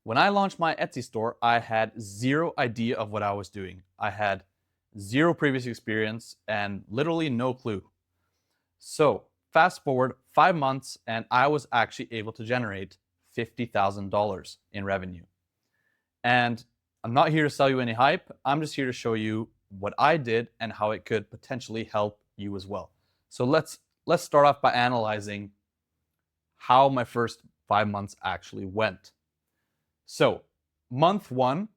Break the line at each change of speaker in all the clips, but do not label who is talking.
When I launched my Etsy store, I had zero idea of what I was doing. I had zero previous experience and literally no clue. So fast forward 5 months and I was actually able to generate $50,000 in revenue. And I'm not here to sell you any hype. I'm just here to show you what I did and how it could potentially help you as well. So let's start off by analyzing how my first 5 months actually went. So month one,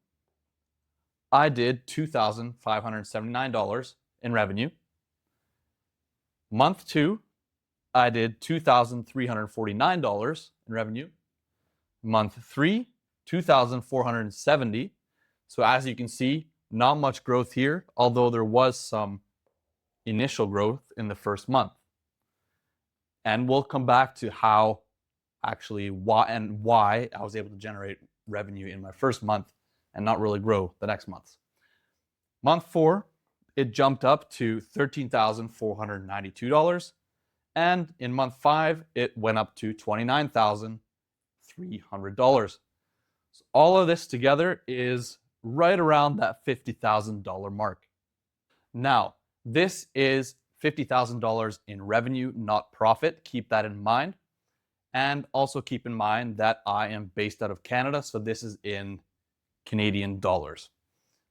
I did $2,579 in revenue. Month two, I did $2,349 in revenue. Month three, $2,470. So as you can see, not much growth here, although there was some initial growth in the first month. And we'll come back to how actually why I was able to generate revenue in my first month and not really grow the next months. Month four, it jumped up to $13,492. And in month five, it went up to $29,300. So all of this together is right around that $50,000 mark. Now, this is $50,000 in revenue, not profit. Keep that in mind. And also keep in mind that I am based out of Canada, so this is in Canadian dollars.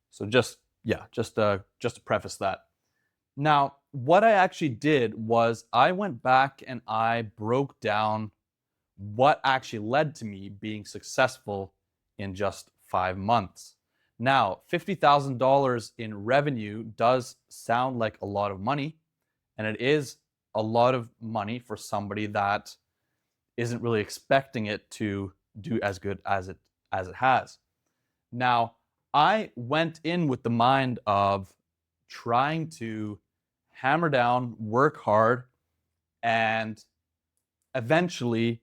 So just to preface that. Now, what I actually did was I went back and I broke down what actually led to me being successful in just 5 months. Now, $50,000 in revenue does sound like a lot of money, and it is a lot of money for somebody that isn't really expecting it to do as good as it has. Now, I went in with the mind of trying to hammer down, work hard, and eventually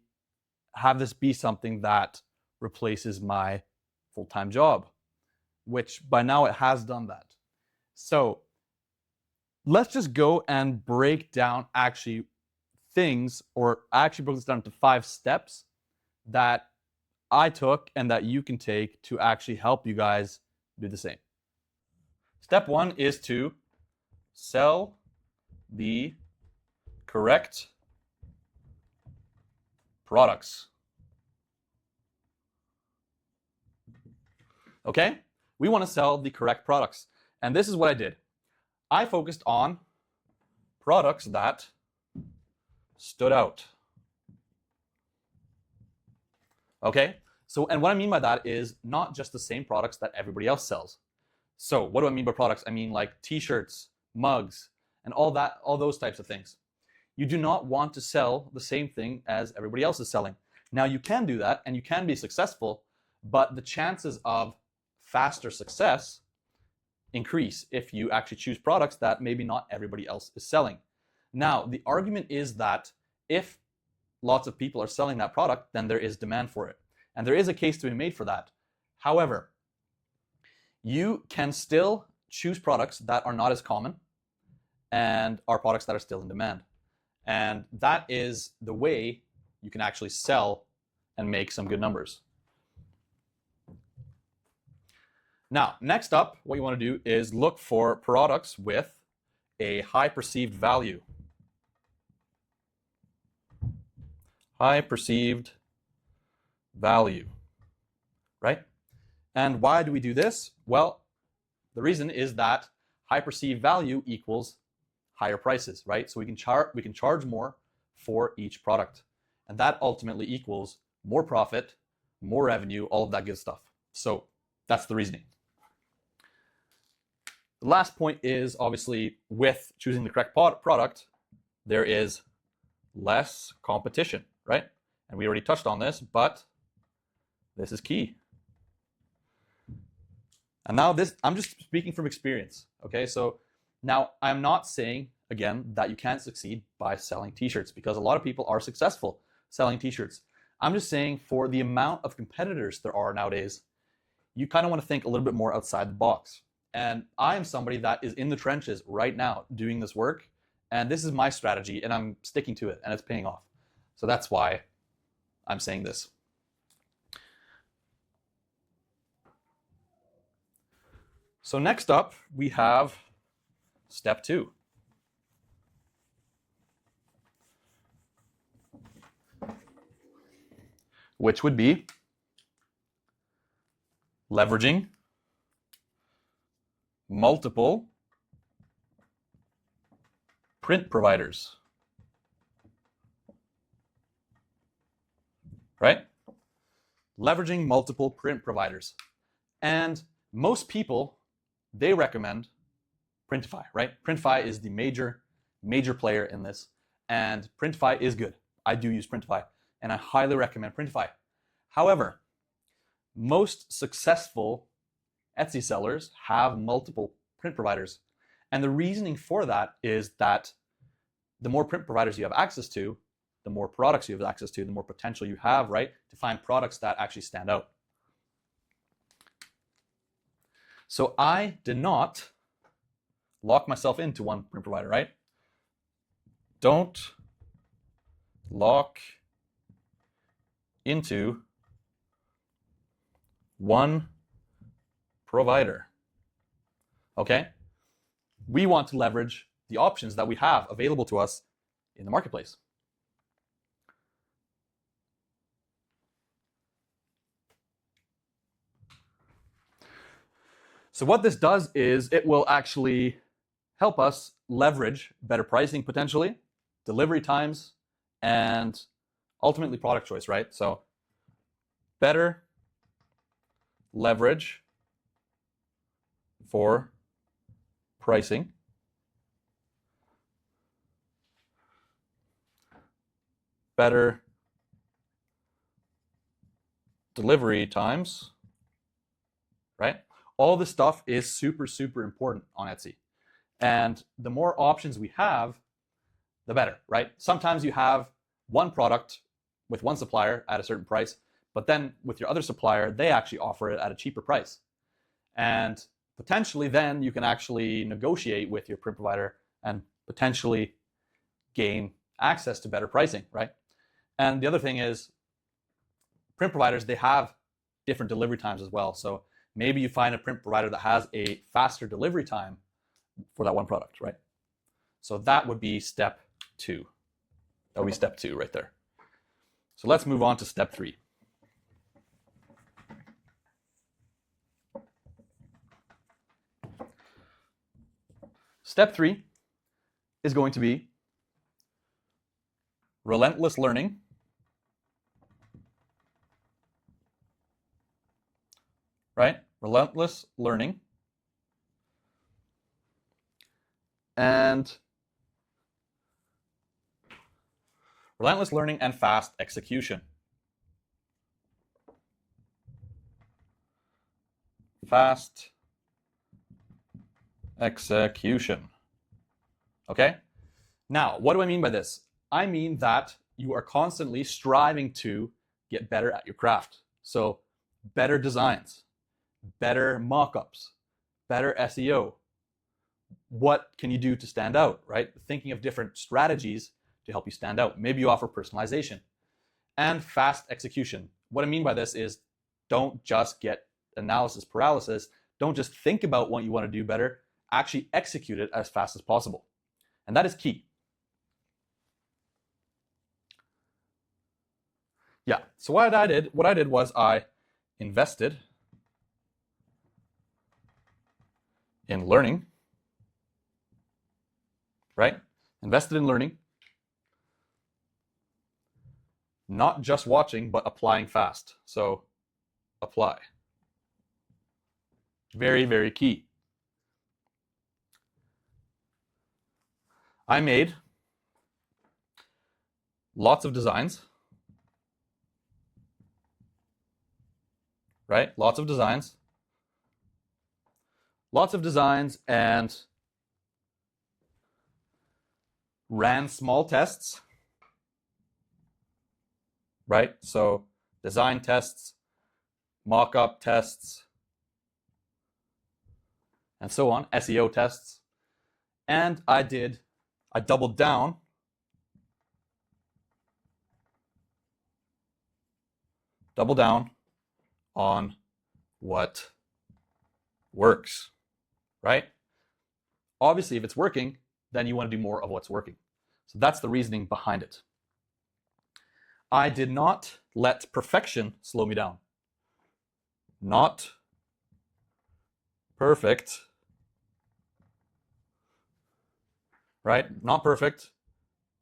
have this be something that replaces my full-time job, which by now it has done that. So let's just go and break down actually things, or I actually broke this down into 5 steps that I took and that you can take to actually help you guys do the same. Step 1 is to sell the correct products. Okay? We want to sell the correct products. And this is what I did. I focused on products that stood out. Okay? So, and what I mean by that is not just the same products that everybody else sells. So what do I mean by products? I mean like t-shirts, mugs, and all those types of things. You do not want to sell the same thing as everybody else is selling. Now you can do that and you can be successful, but the chances of faster success increase if you actually choose products that maybe not everybody else is selling. Now, the argument is that if lots of people are selling that product, then there is demand for it. And there is a case to be made for that. However, you can still choose products that are not as common and are products that are still in demand. And that is the way you can actually sell and make some good numbers. Now, next up, what you want to do is look for products with a high perceived value. High perceived value, right? And why do we do this? Well, the reason is that high perceived value equals higher prices, right? So we can charge more for each product. And that ultimately equals more profit, more revenue, all of that good stuff. So that's the reasoning. The last point is obviously with choosing the correct product, there is less competition, right? And we already touched on this, but this is key. And now I'm just speaking from experience, okay? So now I'm not saying, again, that you can't succeed by selling t-shirts, because a lot of people are successful selling t-shirts. I'm just saying for the amount of competitors there are nowadays, you kind of want to think a little bit more outside the box. And I am somebody that is in the trenches right now doing this work, and this is my strategy, and I'm sticking to it, and it's paying off. So that's why I'm saying this. So next up, we have step 2. Which would be leveraging multiple print providers. Right? Leveraging multiple print providers. And most people, they recommend Printify, right? Printify is the major player in this, and Printify is good. I do use Printify, and I highly recommend Printify. However, most successful Etsy sellers have multiple print providers. And the reasoning for that is that the more print providers you have access to, the more products you have access to, the more potential you have, right, to find products that actually stand out. So I did not lock myself into one print provider, right? Don't lock into one provider. Okay? We want to leverage the options that we have available to us in the marketplace. So what this does is it will actually help us leverage better pricing potentially, delivery times, and ultimately product choice, right? So better leverage for pricing, better delivery times, right? All this stuff is super, super important on Etsy. And the more options we have, the better, right? Sometimes you have one product with one supplier at a certain price, but then with your other supplier, they actually offer it at a cheaper price. And potentially then you can actually negotiate with your print provider and potentially gain access to better pricing, right? And the other thing is print providers, they have different delivery times as well. So maybe you find a print provider that has a faster delivery time for that one product, right? So that would be step 2. That would be step 2 right there. So let's move on to step 3. Step 3 is going to be relentless learning, right? Relentless learning and fast execution. Fast execution. Okay? Now, what do I mean by this? I mean that you are constantly striving to get better at your craft. So, better designs, better mockups, better SEO. What can you do to stand out, right? Thinking of different strategies to help you stand out. Maybe you offer personalization and fast execution. What I mean by this is don't just get analysis paralysis. Don't just think about what you want to do better. Actually execute it as fast as possible. And that is key. Yeah, so what I did was I invested in learning, right? Invested in learning, not just watching, but applying fast. So apply. Very, very key. I made lots of designs, right? Lots of designs and ran small tests, right? So design tests, mock-up tests, and so on, SEO tests. And I doubled down on what works. right? Obviously, if it's working, then you want to do more of what's working. So that's the reasoning behind it. I did not let perfection slow me down. Not perfect, right? Not perfect.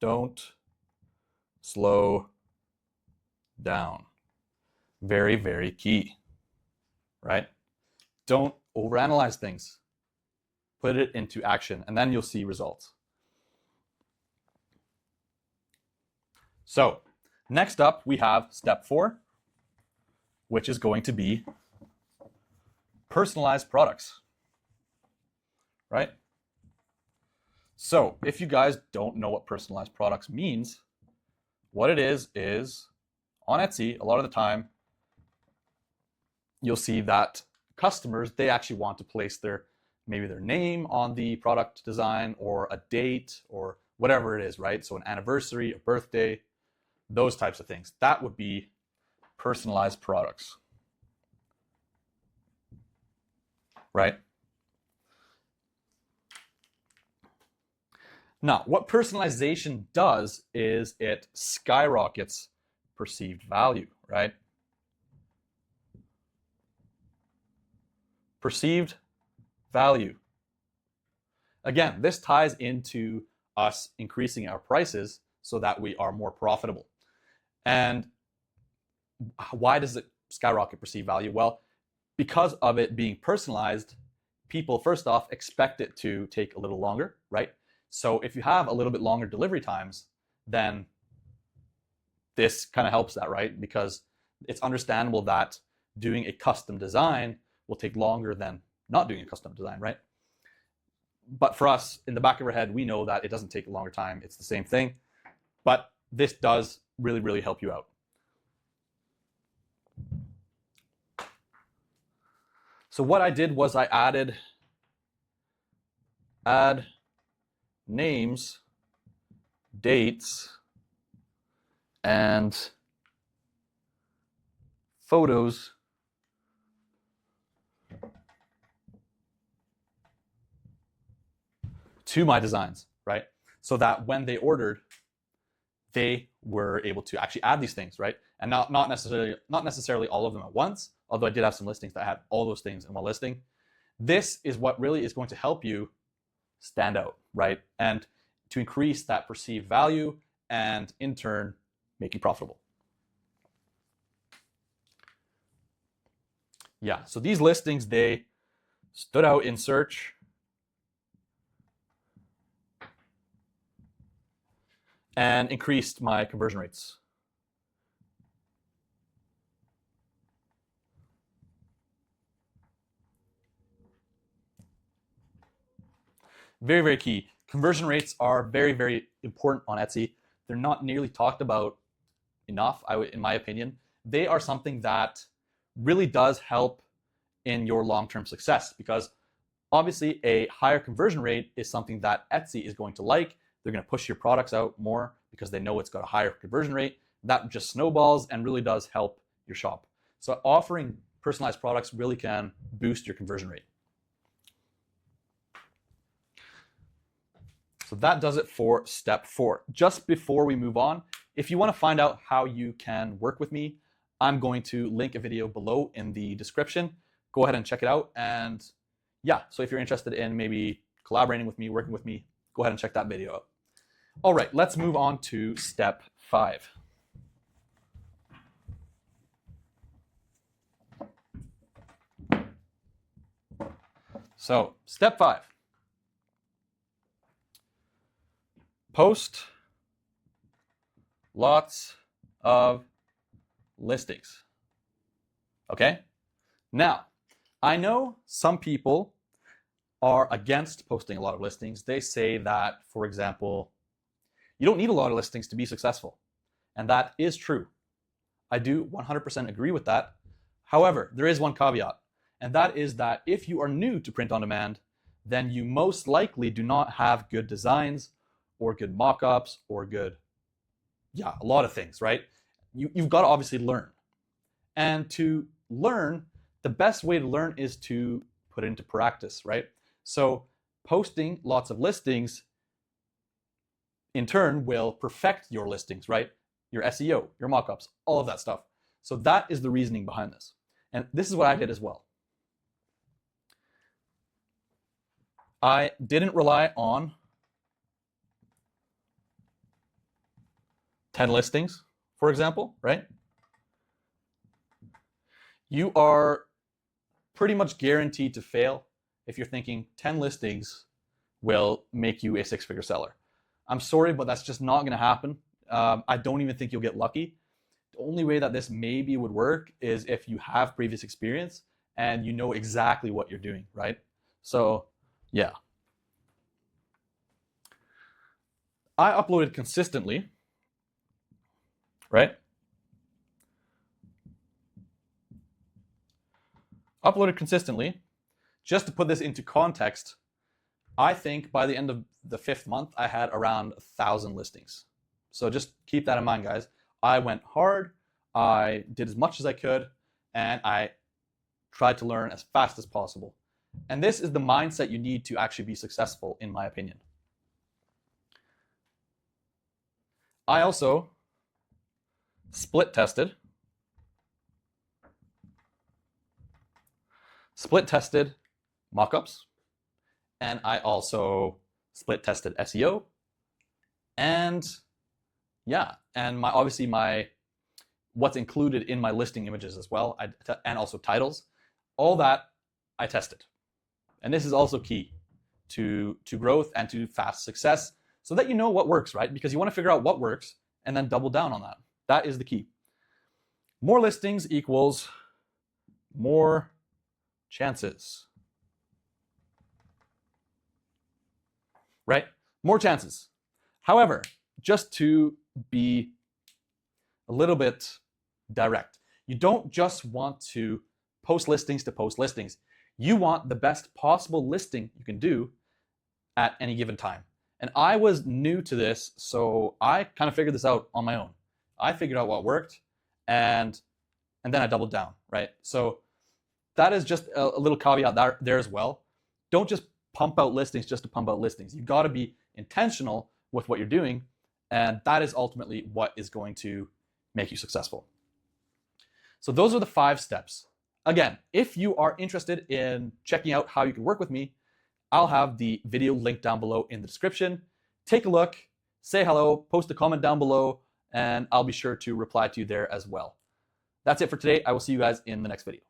Don't slow down. Very, very key, right? Don't overanalyze things. Put it into action, and then you'll see results. So next up, we have step 4, which is going to be personalized products, right? So if you guys don't know what personalized products means, what it is on Etsy, a lot of the time, you'll see that customers, they actually want to place maybe their name on the product design or a date or whatever it is, right? So an anniversary, a birthday, those types of things. That would be personalized products, right? Now, what personalization does is it skyrockets perceived value, right? Perceived value. Again, this ties into us increasing our prices so that we are more profitable. And why does it skyrocket perceived value? Well, because of it being personalized, people first off expect it to take a little longer, right? So if you have a little bit longer delivery times, then this kind of helps that, right? Because it's understandable that doing a custom design will take longer than not doing a custom design, right? But for us, in the back of our head, we know that it doesn't take a longer time. It's the same thing. But this does really, really help you out. So what I did was I add names, dates, and photos to my designs, right? So that when they ordered, they were able to actually add these things, right? And not necessarily all of them at once, although I did have some listings that had all those things in one listing. This is what really is going to help you stand out, right? And to increase that perceived value and in turn, make you profitable. Yeah, so these listings, they stood out in search. And increased my conversion rates. Very, very key. Conversion rates are very, very important on Etsy. They're not nearly talked about enough, in my opinion. They are something that really does help in your long-term success, because obviously a higher conversion rate is something that Etsy is going to like. They're going to push your products out more because they know it's got a higher conversion rate. That just snowballs and really does help your shop. So offering personalized products really can boost your conversion rate. So that does it for step 4. Just before we move on, if you want to find out how you can work with me, I'm going to link a video below in the description. Go ahead and check it out. And yeah, so if you're interested in maybe collaborating with me, working with me, go ahead and check that video out. All right, let's move on to step 5. So step 5. Post lots of listings. Okay? Now, I know some people are against posting a lot of listings. They say that, for example, you don't need a lot of listings to be successful. And that is true. I do 100% agree with that. However, there is one caveat, and that is that if you are new to print on demand, then you most likely do not have good designs or good mock-ups or good, a lot of things, right? You've got to obviously learn. And to learn, the best way to learn is to put it into practice, right? So posting lots of listings in turn will perfect your listings, right? Your SEO, your mockups, all of that stuff. So that is the reasoning behind this. And this is what I did as well. I didn't rely on 10 listings, for example, right? You are pretty much guaranteed to fail if you're thinking 10 listings will make you a six-figure seller. I'm sorry, but that's just not going to happen. I don't even think you'll get lucky. The only way that this maybe would work is if you have previous experience and you know exactly what you're doing, right? So, yeah. I uploaded consistently, right? Uploaded consistently. Just to put this into context, I think by the end of the 5th month, I had around 1,000 listings. So just keep that in mind, guys. I went hard, I did as much as I could, and I tried to learn as fast as possible. And this is the mindset you need to actually be successful, in my opinion. I also split tested mockups, and I also split tested SEO, and yeah, and obviously what's included in my listing images as well, and also titles, all that I tested. And this is also key to growth and to fast success, so that you know what works, right? Because you want to figure out what works and then double down on that. That is the key. More listings equals more chances, right? More chances. However, just to be a little bit direct, you don't just want to post listings to post listings. You want the best possible listing you can do at any given time. And I was new to this, so I kind of figured this out on my own. I figured out what worked, and then I doubled down, right? So that is just a little caveat there as well. Don't just pump out listings just to pump out listings. You've got to be intentional with what you're doing, and that is ultimately what is going to make you successful. So those are the 5 steps. Again, if you are interested in checking out how you can work with me, I'll have the video linked down below in the description. Take a look, say hello, post a comment down below, and I'll be sure to reply to you there as well. That's it for today. I will see you guys in the next video.